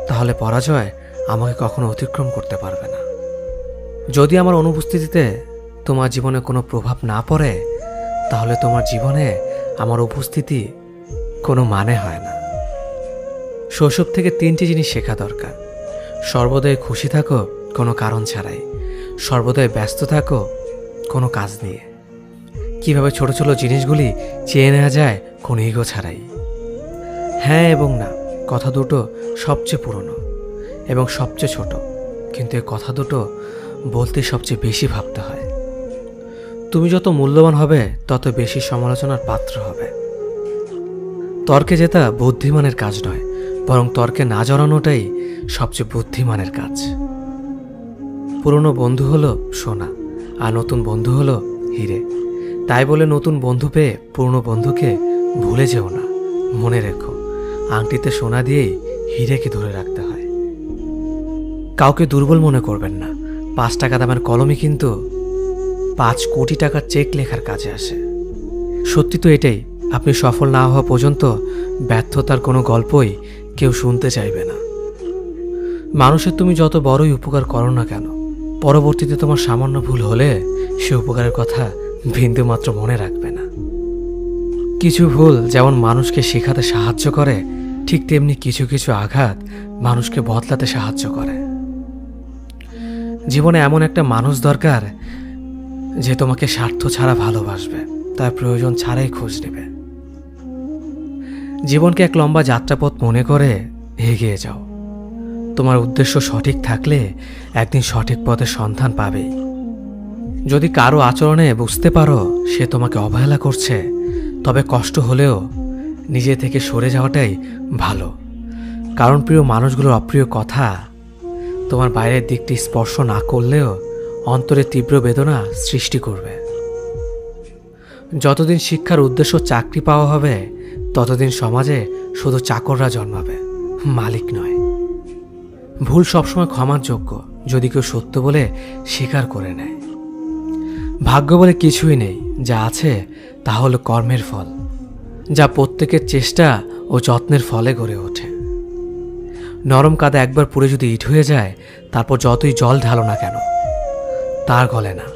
তাহলে পরাজয় আমাকে কখনো অতিক্রম করতে পারবে না। যদি আমার অনুপস্থিতিতে তোমার জীবনে কোনো প্রভাব না পড়ে, তাহলে তোমার জীবনে আমার উপস্থিতি কোনো মানে হয় না। শৈশব থেকে 3টি জিনিস শেখা দরকার। সর্বদাই খুশি থাকো কোনো কারণ ছাড়াই, সর্বদাই ব্যস্ত থাকো কোনো কাজ নিয়ে, কিভাবে ছোট ছোট জিনিসগুলি চেয়ে নেওয়া যায় কোনো ইগো ছাড়াই। হ্যাঁ এবং না কথা দুটো সবচেয়ে পুরনো এবং সবচেয়ে ছোট, কিন্তু এই কথা দুটো বলতে সবচেয়ে বেশি ভাবতে হয়। তুমি যত মূল্যবান হবে তত বেশি সমালোচনার পাত্র হবে। তর্কে জেতা বুদ্ধিমানের কাজ নয়, বরং তর্কে না জড়ানোটাই সবচেয়ে বুদ্ধিমানের কাজ। পুরনো বন্ধু হলো সোনা, আর নতুন বন্ধু হলো হিরে। তাই বলে নতুন বন্ধু পেয়ে পুরনো বন্ধুকে ভুলে যেও না। মনে রেখো, আংটিতে সোনা দিয়েই হিরেকে ধরে রাখতে হয়। কাউকে দুর্বল মনে করবেন না। 5 টাকা দামের কলমই কিন্তু 5 কোটি টাকার চেক লেখার কাজে আসে। সত্যি তো এটাই, আপনি সফল না হওয়া পর্যন্ত ব্যর্থতার কোনো গল্পই কেউ শুনতে চাইবে না। মানুষের তুমি যত বড়ই উপকার করো না কেন, পরবর্তীতে তোমার সামান্য ভুল হলে সে উপকারের কথা বিন্দু মাত্র মনে রাখবে না। কিছু ভুল যেমন মানুষকে শেখাতে সাহায্য করে, ঠিক তেমনি কিছু কিছু আঘাত মানুষকে বদলাতে সাহায্য করে। জীবনে এমন একটা মানুষ দরকার যে তোমাকে স্বার্থ ছাড়া ভালোবাসবে, তার প্রয়োজন ছাড়াই খোঁজ নেবে। জীবনকে এক লম্বা যাত্রাপথ মনে করে এগিয়ে যাও। তোমার উদ্দেশ্য সঠিক থাকলে একদিন সঠিক পথের সন্ধান পাবেই। যদি কারো আচরণে বুঝতে পারো সে তোমাকে অবহেলা করছে, তবে কষ্ট হলেও নিজে থেকে সরে যাওয়াটাই ভালো। কারণ প্রিয় মানুষগুলোর অপ্রিয় কথা তোমার বাইরের দিকটি স্পর্শ না করলেও অন্তরে তীব্র বেদনা সৃষ্টি করবে। যতদিন শিক্ষার উদ্দেশ্য চাকরি পাওয়া হবে, ততদিন সমাজে শুধু চাকররা জন্মাবে, মালিক নয়। ভুল সবসময় ক্ষমার যোগ্য যদি কেউ সত্য বলে স্বীকার করে নেয়। ভাগ্য বলে কিছুই নেই, যা আছে তা হলো কর্মের ফল, যা প্রত্যেকের চেষ্টা ও যত্নের ফলে গড়ে ওঠে। নরম কাদা একবার পুড়ে যদি ইট হয়ে যায়, তারপর যতই জল ঢালো না কেন তার গলে না,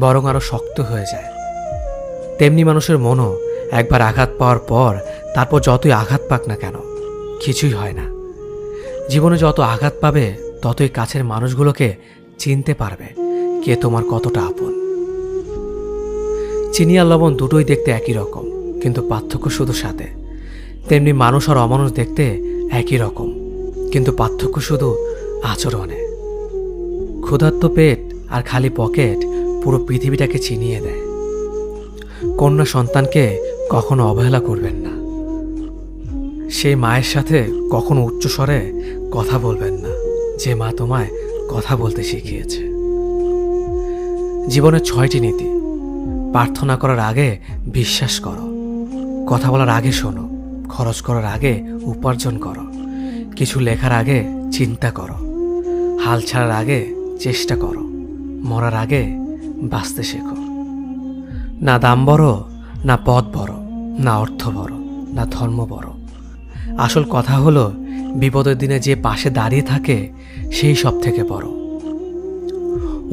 বরং আরো শক্ত হয়ে যায়। তেমনি মানুষের মনও একবার আঘাত পাওয়ার পর তারপর যতই আঘাত পাক না কেন কিছুই হয় না। জীবনে যত আঘাত পাবে ততই কাছের মানুষগুলোকে চিনতে পারবে কে তোমার কতটা আপন। চিনি আর লবণ দুটোই দেখতে একই রকম, কিন্তু পার্থক্য শুধু সাথে। তেমনি মানুষ আর অমানুষ দেখতে একই রকম, কিন্তু পার্থক্য শুধু আচরণে। ক্ষুধার্ত পেট আর খালি পকেট পুরো পৃথিবীটাকে চিনিয়ে দেয়। কন্যা সন্তানকে কখনো অবহেলা করবেন না। সেই মায়ের সাথে কখনো উচ্চস্বরে কথা বলবেন না, যে মা তোমায় কথা বলতে শিখিয়েছে। জীবনের 6টি নীতি। প্রার্থনা করার আগে বিশ্বাস করো, কথা বলার আগে শোনো, খরচ করার আগে উপার্জন করো, কিছু লেখার আগে চিন্তা করো, হাল ছাড়ার আগে চেষ্টা করো, মরার আগে বাঁচতে শেখো। না দাম বড়, না পদ বড়, না অর্থ বড়, না ধর্ম বড়। আসল কথা হলো বিপদের দিনে যে পাশে দাঁড়িয়ে থাকে সেই সব থেকে বড়।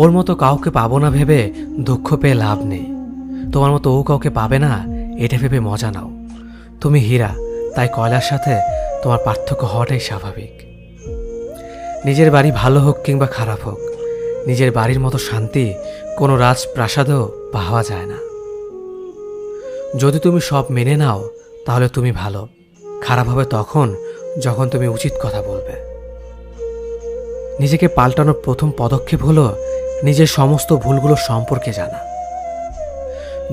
ওর মতো কাউকে পাবো না ভেবে দুঃখ পেয়ে লাভ নেই। তোমার মতো ও কাউকে পাবে না এটা ভেবে মজা নাও। তুমি হীরা, তাই কয়লার সাথে তোমার পার্থক্য হওয়াটাই স্বাভাবিক। নিজের বাড়ি ভালো হোক কিংবা খারাপ হোক, নিজের বাড়ির মতো শান্তি কোনো রাজপ্রাসাদেও পাওয়া যায় না। যদি তুমি সব মেনে নাও তাহলে তুমি ভালো। খারাপ হবে তখন যখন তুমি উচিত কথা বলবে। নিজেকে পাল্টানোর প্রথম পদক্ষেপ হলো নিজের সমস্ত ভুলগুলো সম্পর্কে জানা।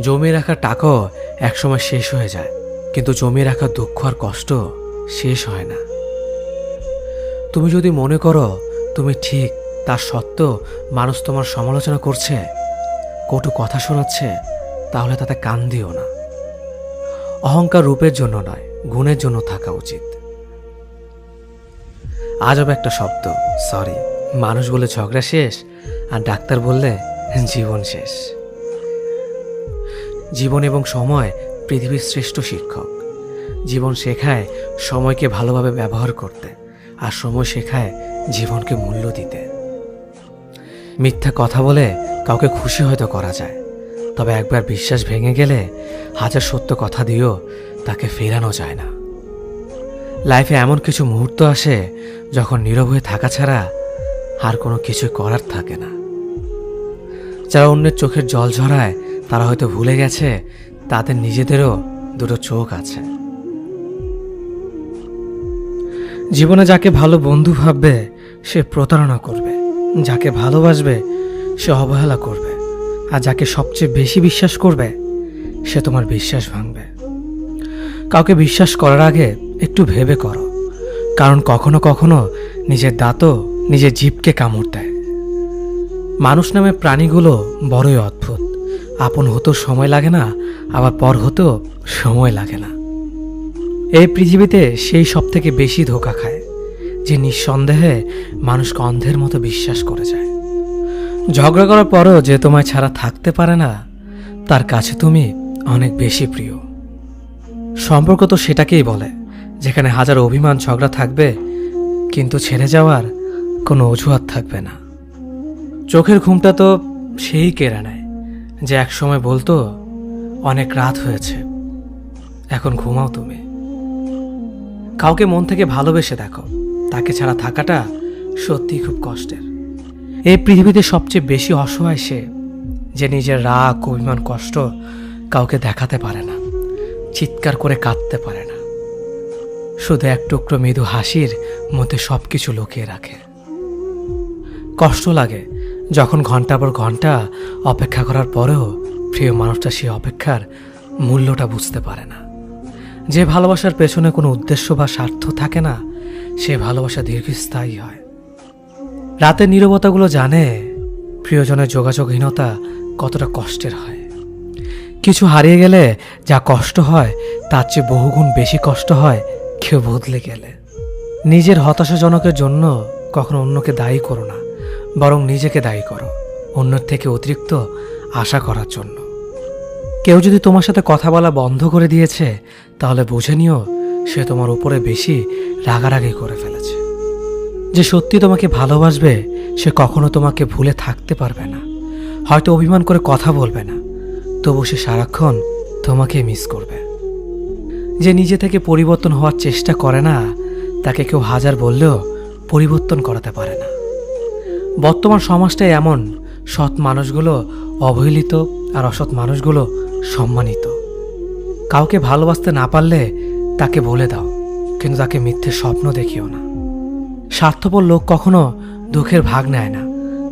জমিয়ে রাখা টাকাও একসময় শেষ হয়ে যায়, কিন্তু জমিয়ে রাখা দুঃখ আর কষ্ট শেষ হয় না। তুমি যদি মনে করো তুমি ঠিক, তার সত্ত্বেও মানুষ তোমার সমালোচনা করছে, কটু কথা শোনাচ্ছে, তাহলে তাতে কান দিও না। অহংকার রূপের জন্য নয়, গুণের জন্য থাকা উচিত। আজব একটা শব্দ সরি। মানুষ বলে ঝগড়া শেষ, আর ডাক্তার বললে জীবন শেষ। জীবন এবং সময় পৃথিবীর শ্রেষ্ঠ শিক্ষক। জীবন শেখায় সময়কে ভালোভাবে ব্যবহার করতে, আর সময় শেখায় জীবনকে মূল্য দিতে। মিথ্যা কথা বলে কাউকে খুশি হয়তো করা যায়, তবে একবার বিশ্বাস ভেঙে গেলে হাজার সত্য কথা দিয়েও তাকে ফেরানো যায় না। লাইফে এমন কিছু মুহূর্ত আসে যখন নীরব হয়ে থাকা ছাড়া আর কোনো কিছু করার থাকে না। যারা অন্যের চোখের জল ঝরায় তারা হয়তো ভুলে গেছে তাদের নিজেদেরও দুটো চোখ আছে। জীবনে যাকে ভালো বন্ধু ভাববে সে প্রতারণা করবে, যাকে ভালোবাসবে সে অবহেলা করবে, আর যাকে সবচেয়ে বেশি বিশ্বাস করবে সে তোমার বিশ্বাস ভাঙবে। কাউকে বিশ্বাস করার আগে একটু ভেবে করো, কারণ কখনো কখনো নিজের দাঁতও নিজের জিভকে কামড় দেয়। মানুষ নামে প্রাণীগুলো বড়ই অদ্ভুত। আপন হতেও সময় লাগে না, আবার পর হতেও সময় লাগে না। এই পৃথিবীতে সেই সব থেকে বেশি ধোঁকা খায় যে নিঃসন্দেহে মানুষকে অন্ধের মতো বিশ্বাস করে যায়। ঝগড়া করার পরও যে তোমায় ছাড়া থাকতে পারে না, তার কাছে তুমি অনেক বেশি প্রিয়। সম্পর্ক তো সেটাকেই বলে যেখানে হাজার অভিমান ঝগড়া থাকবে, কিন্তু ছেড়ে যাওয়ার কোনো অজুহাত থাকবে না। চোখের ঘুমটা তো সেই কেড়ে নেয় যে একসময় বলতো অনেক রাত হয়েছে, এখন ঘুমাও তুমি। কাউকে মন থেকে ভালোবেসে দেখো, তাকে ছাড়া থাকাটা সত্যিই খুব কষ্টের। এই পৃথিবীতে সবচেয়ে বেশি অসহায় সে, যে নিজের রাগ, অভিমান, কষ্ট কাউকে দেখাতে পারে না, চিৎকার করে কাঁদতে পারে না, শুধু এক টুকরো মৃদু হাসির মধ্যে সব কিছু লুকিয়ে রাখে। কষ্ট লাগে যখন ঘন্টার পর ঘন্টা অপেক্ষা করার পরেও প্রিয় মানুষটা সেই অপেক্ষার মূল্যটা বুঝতে পারে না। যে ভালোবাসার পেছনে কোনো উদ্দেশ্য বা স্বার্থ থাকে না, সে ভালোবাসা দীর্ঘস্থায়ী হয়। রাতের নীরবতাগুলো জানে প্রিয়জনের যোগাযোগহীনতা কতটা কষ্টের হয়। কিছু হারিয়ে গেলে যা কষ্ট হয় তার চেয়ে বহুগুণ বেশি কষ্ট হয় কেউ বদলে গেলে। নিজের হতাশাজনকের জন্য কখনো অন্যকে দায়ী করো না, বরং নিজেকে দায়ী করো অন্যের থেকে অতিরিক্ত আশা করার জন্য। কেউ যদি তোমার সাথে কথা বলা বন্ধ করে দিয়েছে, তাহলে বুঝে নিও সে তোমার উপরে বেশি রাগারাগি করে ফেলেছে। যে সত্যি তোমাকে ভালোবাসবে সে কখনো তোমাকে ভুলে থাকতে পারবে না। হয়তো অভিমান করে কথা বলবে না, তবু সে সারাক্ষণ তোমাকে মিস করবে। যে নিজে থেকে পরিবর্তন হওয়ার চেষ্টা করে না, তাকে কেউ হাজার বললেও পরিবর্তন করাতে পারে না। বর্তমান সমাজটাই এমন, সৎ মানুষগুলো অবহেলিত আর অসৎ মানুষগুলো সম্মানিত। কাউকে ভালোবাসতে না পারলে তাকে বলে দাও, কিন্তু তাকে মিথ্যে স্বপ্ন দেখিও না। স্বার্থপর লোক কখনো দুঃখের ভাগ নেয় না,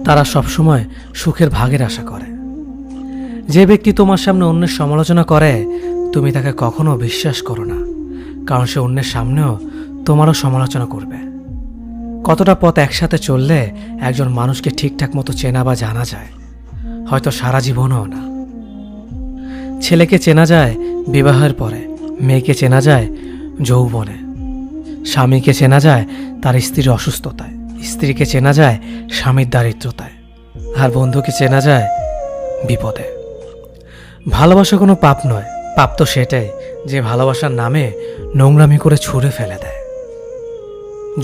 তারা সবসময় সুখের ভাগের আশা করে। যে ব্যক্তি তোমার সামনে অন্যের সমালোচনা করে, তুমি তাকে কখনো বিশ্বাস করো না, কারণ সে অন্যের সামনেও তোমারও সমালোচনা করবে। কতটা পথ একসাথে চললে একজন মানুষকে ঠিকঠাক মতো চেনা বা জানা যায়, হয়তো সারা জীবনও না। ছেলেকে চেনা যায় বিবাহের পরে, মেয়েকে চেনা যায় যৌবনে, স্বামীকে চেনা যায় তার স্ত্রীর অসুস্থতায়, স্ত্রীকে চেনা যায় স্বামীর দারিদ্রতায়, আর বন্ধুকে চেনা যায় বিপদে। ভালোবাসা কোনো পাপ নয়, পাপ তো সেটাই যে ভালোবাসার নামে নোংরামি করে ছুঁড়ে ফেলে দেয়।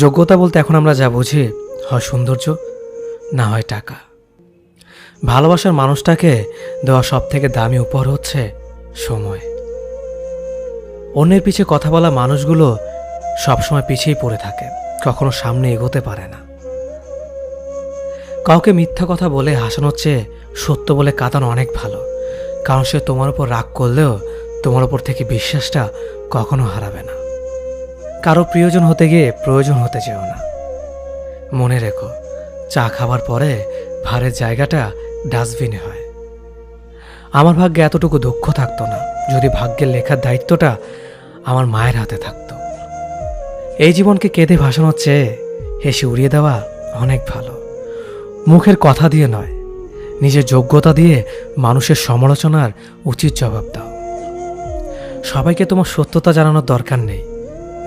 যোগ্যতা বলতে এখন আমরা যা বুঝি, হয় সৌন্দর্য, না হয় টাকা। ভালোবাসার মানুষটাকে দেওয়া সব থেকে দামি উপহার হচ্ছে সময়। অন্যের পিছে কথা বলা মানুষগুলো সবসময় পিছিয়েই পড়ে থাকে, কখনো সামনে এগোতে পারে না। কাউকে মিথ্যা কথা বলে হাসানোর চেয়ে সত্য বলে কাঁদানো অনেক ভালো, কারণ সে তোমার উপর রাগ করলেও তোমার উপর থেকে বিশ্বাসটা কখনো হারাবে না। কারো প্রিয়জন হতে গিয়ে প্রয়োজন হতে চেও না। মনে রেখো, চা খাবার পরে ভারের জায়গাটা ডাস্টবিনে হয়। আমার ভাগ্যে এতটুকু দুঃখ থাকতো না যদি ভাগ্যের লেখার দায়িত্বটা আমার মায়ের হাতে থাকতো। এই জীবনকে কেঁদে ভাসানোর চেয়ে হেসে উড়িয়ে দেওয়া অনেক ভালো। মুখের কথা দিয়ে নয়, নিজের যোগ্যতা দিয়ে মানুষের সমালোচনার উচিত জবাব দাও। সবাইকে তোমার সত্যতা জানানোর দরকার নেই,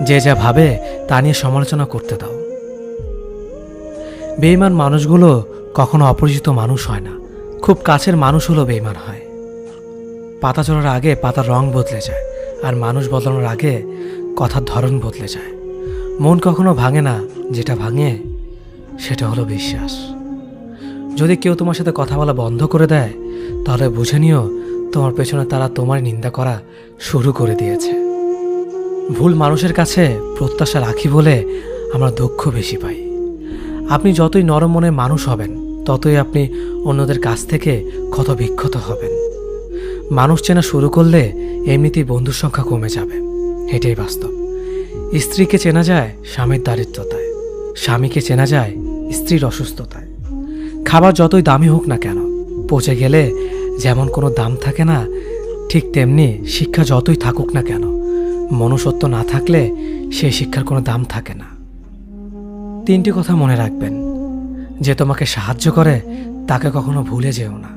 যে যা ভাবে তা নিয়ে সমালোচনা করতে দাও। বেঈমান মানুষগুলো কখনো অপরিচিত মানুষ হয় না, খুব কাছের মানুষ হলো বেঈমান হয়। পাতা চড়ার আগে পাতার রং বদলে যায়, আর মানুষ বদলানোর আগে কথার ধরন বদলে যায়। মন কখনো ভাঙে না, যেটা ভাঙে সেটা হলো বিশ্বাস। যদি কেউ তোমার সাথে কথা বলা বন্ধ করে দেয়, তাহলে বুঝে নিও তোমার পেছনে তারা তোমার নিন্দা করা শুরু করে দিয়েছে। ভুল মানুষের কাছে প্রত্যাশা রাখি বলে আমরা দুঃখ বেশি পাই। আপনি যতই নরম মনের মানুষ হবেন, ততই আপনি অন্যদের কাছ থেকে ক্ষত বিক্ষত হবেন। মানুষ চেনা শুরু করলে এমনিতেই বন্ধুর সংখ্যা কমে যাবে, এটাই বাস্তব। স্ত্রীকে চেনা যায় স্বামীর দারিদ্রতায়, স্বামীকে চেনা যায় স্ত্রীর অসুস্থতায়। খাবার যতই দামি হোক না কেন, পচে গেলে যেমন কোনো দাম থাকে না, ঠিক তেমনি শিক্ষা যতই থাকুক না কেন, মনুষ্যত্ব না থাকলে সেই শিক্ষার কোনো দাম থাকে না। 3টি কথা মনে রাখবেন: যে তোমাকে সাহায্য করে তাকে কখনো ভুলে যেও না,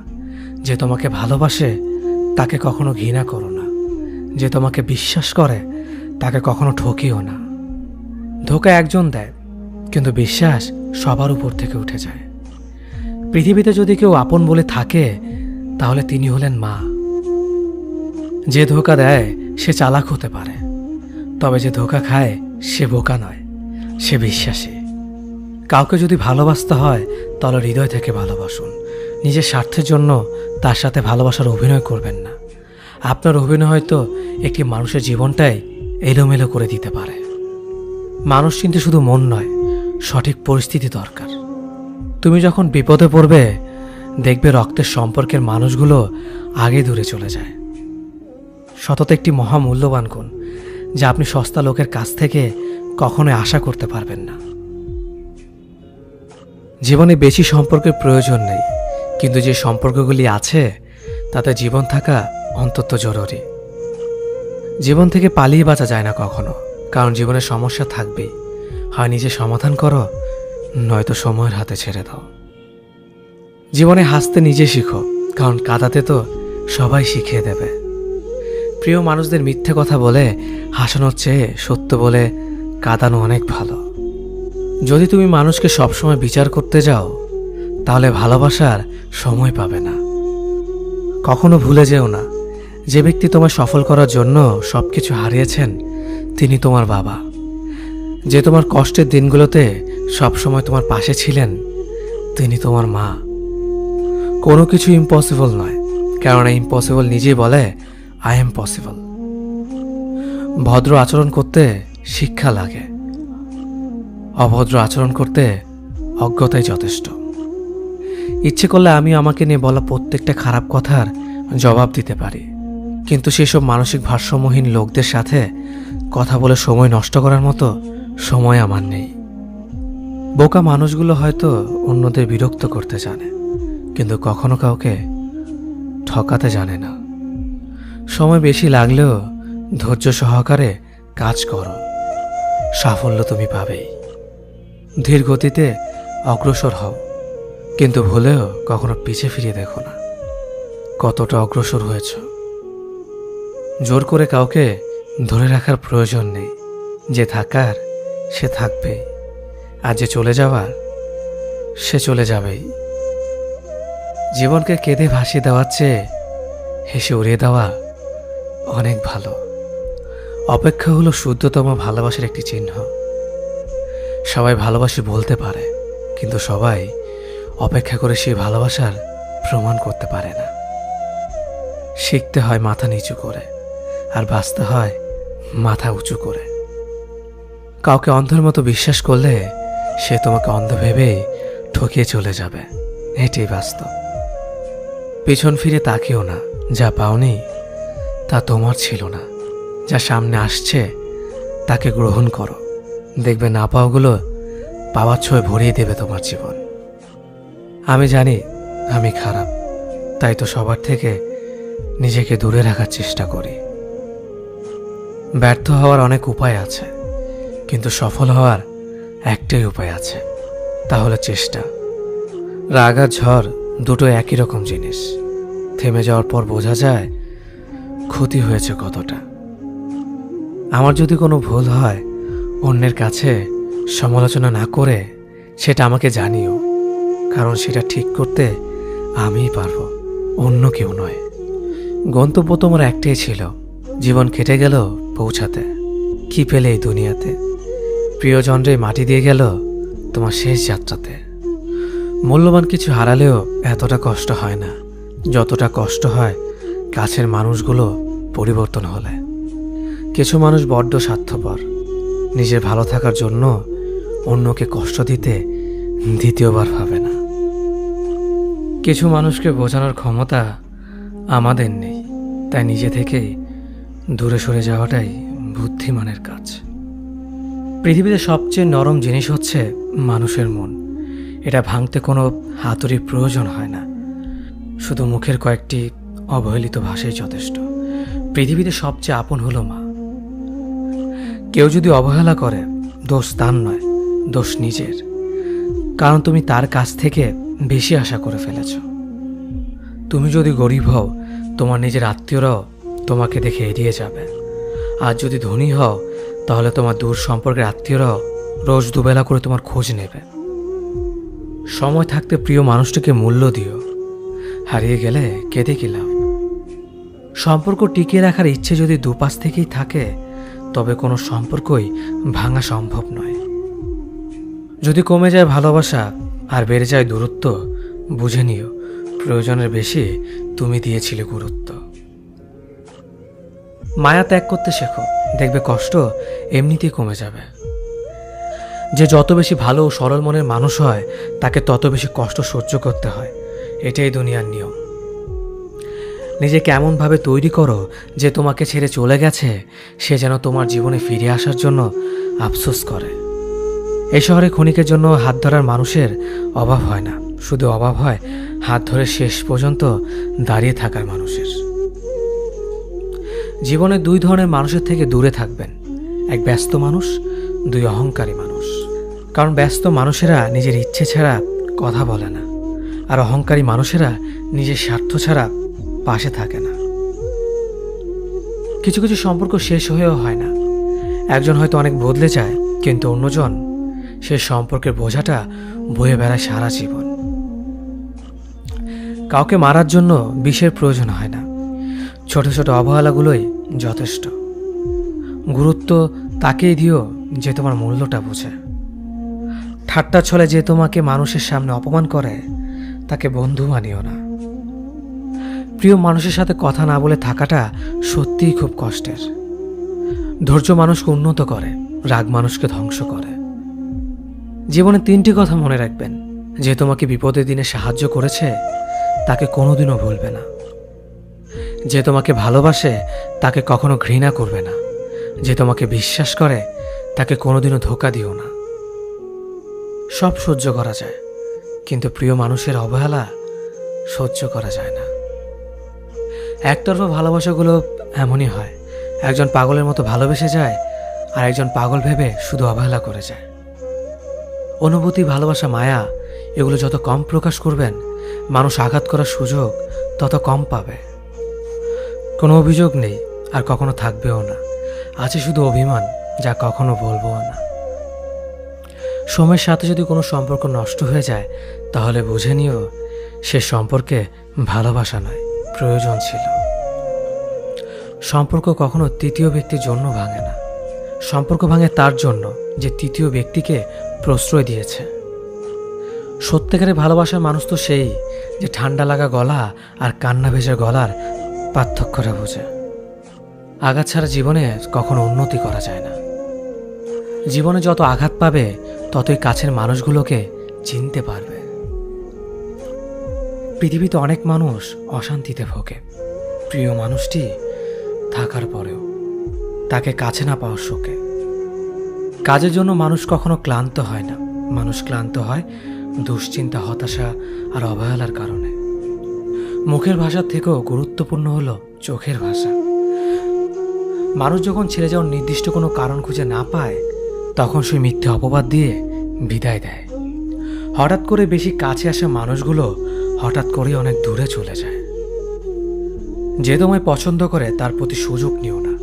যে তোমাকে ভালোবাসে তাকে কখনো ঘৃণা করো না, যে তোমাকে বিশ্বাস করে তাকে কখনো ঠকিও না। ধোঁকা একজন দেয়, কিন্তু বিশ্বাস সবার উপর থেকে উঠে যায়। পৃথিবীতে যদি কেউ আপন বলে থাকে, তাহলে তিনি হলেন মা। যে ধোঁকা দেয় সে চালাক হতে পারে, তবে যে ধোঁকা খায় সে বোকা নয়, সে বিশ্বাসী। কাউকে যদি ভালোবাসতে হয় তাহলে হৃদয় থেকে ভালোবাসুন। নিজের স্বার্থের জন্য তার সাথে ভালোবাসার অভিনয় করবেন না। আপনার অভিনয় হয়তো একটি মানুষের জীবনটাই এলোমেলো করে দিতে পারে। মানুষ চিনতে শুধু মন নয়, সঠিক পরিস্থিতি দরকার। তুমি যখন বিপদে পড়বে, দেখবে রক্তের সম্পর্কের মানুষগুলো আগে দূরে চলে যায়। সততা একটি মহামূল্যবান গুণ, যা আপনি সস্তা লোকের কাছ থেকে কখনোই আশা করতে পারবেন না। জীবনে বেশি সম্পর্কের প্রয়োজন নেই, কিন্তু যে সম্পর্কগুলি আছে তাতে জীবন থাকা অন্তত জরুরি। জীবন থেকে পালিয়ে বাঁচা যায় না কখনো, কারণ জীবনে সমস্যা থাকবেই। হয় নিজে সমাধান করো, নয়তো সময়ের হাতে ছেড়ে দাও। জীবনে হাসতে নিজে শিখো, কারণ কাঁদাতে তো সবাই শিখিয়ে দেবে। প্রিয় মানুষদের মিথ্যে কথা বলে হাসানোর চেয়ে সত্য বলে কাঁদানো অনেক ভালো। যদি তুমি মানুষকে সবসময় বিচার করতে যাও, তাহলে ভালোবাসার সময় পাবে না। কখনো ভুলে যেও না, যে ব্যক্তি তোমায় সফল করার জন্য সবকিছু হারিয়েছেন, তিনি তোমার বাবা। যে তোমার কষ্টের দিনগুলোতে সবসময় তোমার পাশে ছিলেন, তিনি তোমার মা। কোনো কিছু ইম্পসিবল নয়, কেননা ইম্পসিবল নিজেই বলে আই এম পসিবল। ভদ্র আচরণ করতে শিক্ষা লাগে, অভদ্র আচরণ করতে অজ্ঞতাই যথেষ্ট। ইচ্ছে করলে আমি আমাকে নিয়ে বলা প্রত্যেকটা খারাপ কথার জবাব দিতে পারি, কিন্তু সেসব মানসিক ভারসাম্যহীন লোকদের সাথে কথা বলে সময় নষ্ট করার মতো সময় আমার নেই। বোকা মানুষগুলো হয়তো অন্যদের বিরক্ত করতে জানে, কিন্তু কখনো কাউকে ঠকাতে জানে না। সময় বেশি লাগলেও ধৈর্য সহকারে কাজ করো, সাফল্য তুমি পাবেই। ধীর গতিতে অগ্রসর হও, কিন্তু ভুলেও কখনো পিছে ফিরে দেখো না কতটা অগ্রসর হয়েছ। জোর করে কাউকে ধরে রাখার প্রয়োজন নেই। যে থাকার সে থাকবেই, আর যে চলে যাওয়ার সে চলে যাবেই। জীবনকে কেঁদে ভাসিয়ে দেওয়ার চেয়ে হেসে উড়িয়ে দেওয়া অনেক ভালো। অপেক্ষা হলো শুদ্ধতম ভালোবাসার একটি চিহ্ন। সবাই ভালোবাসি বলতে পারে, কিন্তু সবাই অপেক্ষা করে সেই ভালোবাসার প্রমাণ করতে পারে না। শিখতে হয় মাথা নিচু করে, আর বাঁচতে হয় মাথা উঁচু করে। কাউকে অন্ধের মতো বিশ্বাস করলে সে তোমাকে অন্ধ ভেবেই ঠকিয়ে চলে যাবে, এটাই বাস্তব। পিছন ফিরে তাকিও না, যা পাওনি তা তোমার ছিল না। যা সামনে আসছে তাকে গ্রহণ করো, দেখবে না পাওয়াগুলো পাওয়ার ছোঁয় ভরিয়ে দেবে তোমার জীবন। আমি জানি আমি খারাপ, তাই তো সবার থেকে নিজেকে দূরে রাখার চেষ্টা করি। ব্যর্থ হওয়ার অনেক উপায় আছে, কিন্তু সফল হওয়ার একটাই উপায় আছে, তা হলো চেষ্টা। রাগ আর ঝড় দুটো একই রকম জিনিস। থেমে যাওয়ার পর বোঝা যায় ক্ষতি হয়েছে কতটা। আমার যদি কোনো ভুল হয়, অন্যের কাছে সমালোচনা না করে সেটা আমাকে জানিও, কারণ সেটা ঠিক করতে আমিই পারবো, অন্য কেউ নয়। গন্তব্য তোমার একটাই ছিল, জীবন কেটে গেল পৌঁছাতে। কি পেলে এই দুনিয়াতে? প্রিয়জনরে মাটি দিয়ে গেল তোমার শেষ যাত্রাতে। মূল্যবান কিছু হারালেও এতটা কষ্ট হয় না যতটা কষ্ট হয় কাছের মানুষগুলো পরিবর্তন হলে। কিছু মানুষ বড্ড স্বার্থপর, নিজের ভালো থাকার জন্য অন্যকে কষ্ট দিতে দ্বিতীয়বার ভাবে না। কিছু মানুষকে বোঝানোর ক্ষমতা আমাদের নেই, তাই নিজে থেকেই দূরে সরে যাওয়াটাই বুদ্ধিমানের কাজ। পৃথিবীতে সবচেয়ে নরম জিনিস হচ্ছে মানুষের মন। এটা ভাঙতে কোনো হাতুড়ির প্রয়োজন হয় না, শুধু মুখের কয়েকটি অবহেলিত ভাষাই যথেষ্ট। পৃথিবীতে সবচেয়ে আপন হলো মা। কেউ যদি অবহেলা করে, দোষ তার নয়, দোষ নিজের, কারণ তুমি তার কাছ থেকে বেশি আশা করে ফেলেছ। তুমি যদি গরিব হও, তোমার নিজের আত্মীয়রাও তোমাকে দেখে এড়িয়ে যাবে। আর যদি ধনী হও, তাহলে তোমার দূর সম্পর্কের আত্মীয়রাও রোজ দুবেলা করে তোমার খোঁজ নেবে। সময় থাকতে প্রিয় মানুষটিকে মূল্য দিও, হারিয়ে গেলে কেঁদে কি লাভ? সম্পর্ক টিকিয়ে রাখার ইচ্ছে যদি দুপাশ থেকেই থাকে, তবে কোনো সম্পর্কই ভাঙা সম্ভব নয়। যদি কমে যায় ভালোবাসা আর বেড়ে যায় দূরত্ব, বুঝে নিও প্রয়োজনের বেশি তুমি দিয়েছিলে গুরুত্ব। মায়া ত্যাগ করতে শেখো, দেখবে কষ্ট এমনিতেই কমে যাবে। যে যত বেশি ভালো ও সরল মনের মানুষ হয় তাকে তত বেশি কষ্ট সহ্য করতে হয়, এটাই দুনিয়ার নিয়ম। নিজেকে এমনভাবে তৈরি করো যে তোমাকে ছেড়ে চলে গেছে সে যেন তোমার জীবনে ফিরে আসার জন্য আফসোস করে। এই শহরে ক্ষণিকের জন্য হাত ধরার মানুষের অভাব হয় না, শুধু অভাব হয় হাত ধরে শেষ পর্যন্ত দাঁড়িয়ে থাকার মানুষের। জীবনে দুই ধরনের মানুষের থেকে দূরে থাকবেন, এক ব্যস্ত মানুষ, দুই অহংকারী মানুষ। কারণ ব্যস্ত মানুষেরা নিজের ইচ্ছে ছাড়া কথা বলে না, আর অহংকারী মানুষেরা নিজের স্বার্থ ছাড়া পাশে থাকে না। কিছু কিছু সম্পর্ক শেষ হয়েও হয় না। একজন হয়তো অনেক বদলে যায়, কিন্তু অন্যজন সে সম্পর্কের বোঝাটা বয়ে বেড়ায় সারা জীবন। কাউকে মারার জন্য বিষের প্রয়োজন হয় না, ছোট ছোট অবহেলাগুলোই যথেষ্ট। গুরুত্ব তাকেই দিও যে তোমার মূল্যটা বোঝে। ঠাট্টা ছলে যে তোমাকে মানুষের সামনে অপমান করে তাকে বন্ধু মানিও না। প্রিয় মানুষের সাথে কথা না বলে থাকাটা সত্যিই খুব কষ্টের। ধৈর্য মানুষকে উন্নত করে, রাগ মানুষকে ধ্বংস করে। জীবনে 3টি কথা মনে রাখবেন, যে তোমাকে বিপদের দিনে সাহায্য করেছে তাকে কোনোদিনও ভুলবে না। যে তোমাকে ভালোবাসে তাকে কখনো ঘৃণা করবে না। যে তোমাকে বিশ্বাস করে তাকে কোনোদিনও ধোঁকা দিও না। সব সহ্য করা যায়, কিন্তু প্রিয় মানুষের অবহেলা সহ্য করা যায় না। একতরফা ভালোবাসাগুলো এমনই হয়, একজন পাগলের মতো ভালোবেসে যায় আর একজন পাগল ভেবে শুধু অবহেলা করে যায়। অনুভূতি, ভালোবাসা, মায়া এগুলো যত কম প্রকাশ করবেন, মানুষ আঘাত করার সুযোগ তত কম পাবে। কোনো অভিযোগ নেই আর কখনো থাকবেও না, আছে শুধু অভিমান, যা কখনো বলবো না। সময়ের সাথে যদি কোনো সম্পর্ক নষ্ট হয়ে যায় তাহলে বুঝে নিও সে সম্পর্কে ভালোবাসা নয়, প্রয়োজন ছিল। সম্পর্ক কখনো তৃতীয় ব্যক্তির জন্য ভাঙে না, সম্পর্ক ভাঙে তার জন্য যে তৃতীয় ব্যক্তিকে প্রশ্রয় দিয়েছে। সত্যিকারের ভালোবাসার মানুষ তো সেই যে ঠান্ডা লাগা গলা আর কান্না ভেজা গলার পার্থক্যটা বোঝে। আঘাত ছাড়া জীবনে কখনো উন্নতি করা যায় না। জীবনে যত আঘাত পাবে ততই কাছের মানুষগুলোকে চিনতে পারবে। পৃথিবীতে অনেক মানুষ অশান্তিতে ভোগে, প্রিয় মানুষটি থাকার পরেও তাকে কাছে না পাওয়ার শোকে। কাজের জন্য মানুষ কখনো ক্লান্ত হয় না, মানুষ ক্লান্ত হয় দুশ্চিন্তা, হতাশা আর অবহেলার কারণে। মুখের ভাষার থেকেও গুরুত্বপূর্ণ হলো চোখের ভাষা। মানুষ যখন ছেড়ে যাওয়ার নির্দিষ্ট কোনো কারণ খুঁজে না পায় তখন সে মিথ্যে অপবাদ দিয়ে বিদায় দেয়। হঠাৎ করে বেশি কাছে আসা মানুষগুলো হঠাৎ করে অনেক দূরে চলে যায়। যে তোমায় পছন্দ করে তার প্রতি সুযোগ নিও না।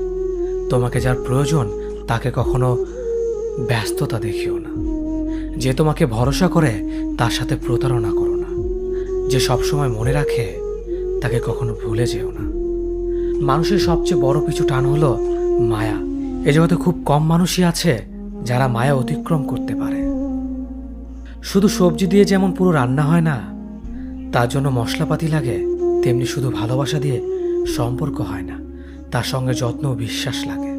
তোমাকে যার প্রয়োজন তাকে কখনো ব্যস্ততা দেখিও না। যে তোমাকে ভরসা করে তার সাথে প্রতারণা করো না। যে সবসময় মনে রাখে তাকে কখনো ভুলে যেও না। মানুষের সবচেয়ে বড় পিছু টান হলো মায়া। এ জগতে খুব কম মানুষই আছে যারা মায়া অতিক্রম করতে পারে। শুধু সবজি দিয়ে যেমন পুরো রান্না হয় না, তার জন্য মশলাপাতি লাগে, তেমনি শুধু ভালোবাসা দিয়ে সম্পর্ক হয় না, তার সঙ্গে যত্ন ও বিশ্বাস লাগে।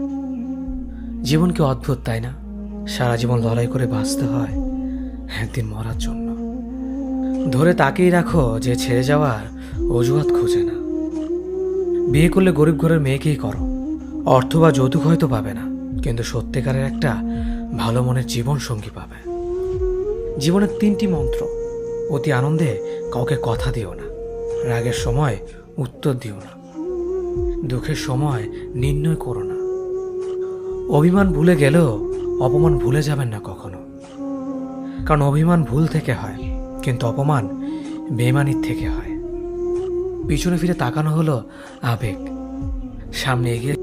জীবন কি অদ্ভুত, তাই না? সারা জীবন লড়াই করে বাঁচতে হয় একদিন মরার জন্য। ধরে তাকেই রাখো যে ছেড়ে যাওয়ার অজুহাত খোঁজে না। বিয়ে করলে গরিব ঘরের মেয়েকেই করো। অর্থ বা যৌতুক হয়তো পাবে না, কিন্তু সত্যিকারের একটা ভালো মনের জীবন সঙ্গী পাবে। জীবনের 3টি মন্ত্র: অতি আনন্দে কাউকে কথা দিও না, রাগের সময় উত্তর দিও না, দুঃখের সময় নির্ণয় করো না। অভিমান ভুলে গেলেও অপমান ভুলে যাবেন না কখনো, কারণ অভিমান ভুল থেকে হয়, কিন্তু অপমান বেইমানির থেকে হয়। পিছনে ফিরে তাকানো হলো আবেগ, সামনে এগিয়ে